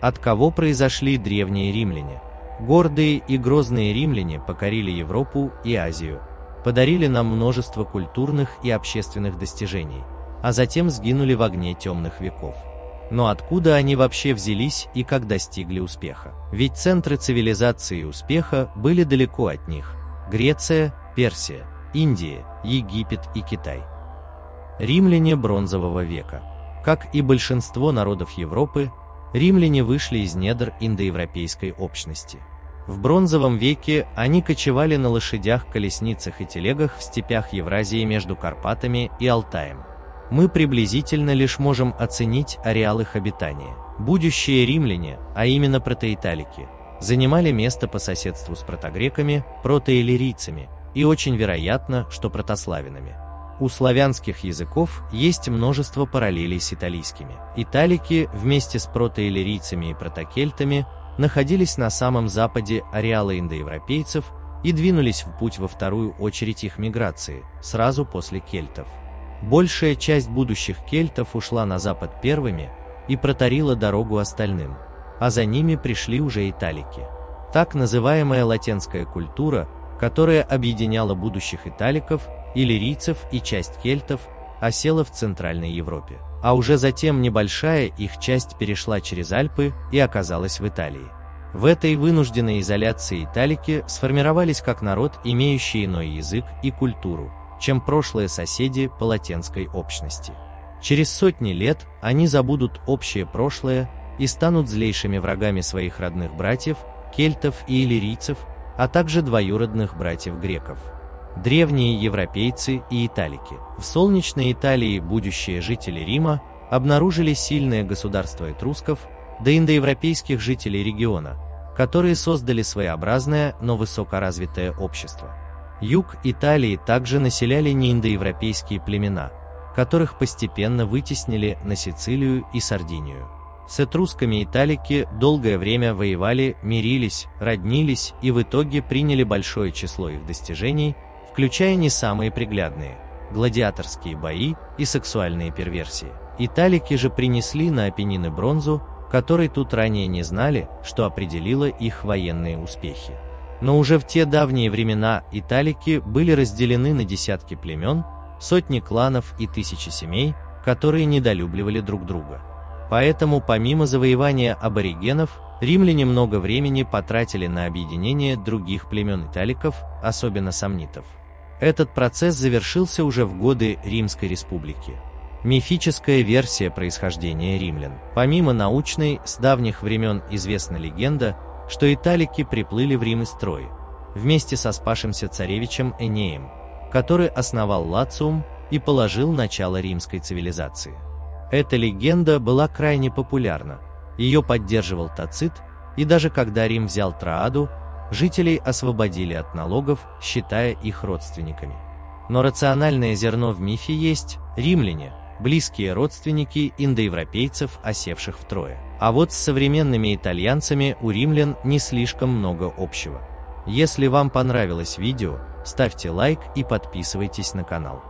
от кого произошли древние римляне. Гордые и грозные римляне покорили Европу и Азию, подарили нам множество культурных и общественных достижений, а затем сгинули в огне темных веков. Но откуда они вообще взялись и как достигли успеха? Ведь центры цивилизации и успеха были далеко от них: Греция, Персия, Индия, Египет и Китай. Римляне бронзового века. Как и большинство народов Европы, римляне вышли из недр индоевропейской общности. В бронзовом веке они кочевали на лошадях, колесницах и телегах в степях Евразии между Карпатами и Алтаем. Мы приблизительно лишь можем оценить ареал их обитания. Будущие римляне, а именно протоиталики, занимали место по соседству с протогреками, протоиллирийцами и очень вероятно, что протославянами. У славянских языков есть множество параллелей с италийскими. Италики вместе с протоиллирийцами и протокельтами находились на самом западе ареала индоевропейцев и двинулись в путь во вторую очередь их миграции, сразу после кельтов. Большая часть будущих кельтов ушла на запад первыми и протарила дорогу остальным, а за ними пришли уже италики. Так называемая латинская культура, которая объединяла будущих италиков, иллирийцев и часть кельтов, осела в Центральной Европе, а уже затем небольшая их часть перешла через Альпы и оказалась в Италии. В этой вынужденной изоляции италики сформировались как народ, имеющий иной язык и культуру, чем прошлые соседи по латинской общности. Через сотни лет они забудут общее прошлое и станут злейшими врагами своих родных братьев, кельтов и иллирийцев, а также двоюродных братьев-греков. Древние европейцы и италики. В солнечной Италии будущие жители Рима обнаружили сильное государство этрусков, до индоевропейских жителей региона, которые создали своеобразное, но высокоразвитое общество. Юг Италии также населяли неиндоевропейские племена, которых постепенно вытеснили на Сицилию и Сардинию. С этрусками италики долгое время воевали, мирились, роднились и в итоге приняли большое число их достижений, включая не самые приглядные – гладиаторские бои и сексуальные перверсии. Италики же принесли на Апеннины бронзу, которой тут ранее не знали, что определило их военные успехи. Но уже в те давние времена италики были разделены на десятки племен, сотни кланов и тысячи семей, которые недолюбливали друг друга. Поэтому помимо завоевания аборигенов, римляне много времени потратили на объединение других племен италиков, особенно сомнитов. Этот процесс завершился уже в годы Римской республики. Мифическая версия происхождения римлян. Помимо научной, с давних времен известна легенда, что италики приплыли в Рим из Трои, вместе со спасшимся царевичем Энеем, который основал Лациум и положил начало римской цивилизации. Эта легенда была крайне популярна, ее поддерживал Тацит, и даже когда Рим взял Троаду, жителей освободили от налогов, считая их родственниками. Но рациональное зерно в мифе есть: римляне – близкие родственники индоевропейцев, осевших в Трое. А вот с современными итальянцами у римлян не слишком много общего. Если вам понравилось видео, ставьте лайк и подписывайтесь на канал.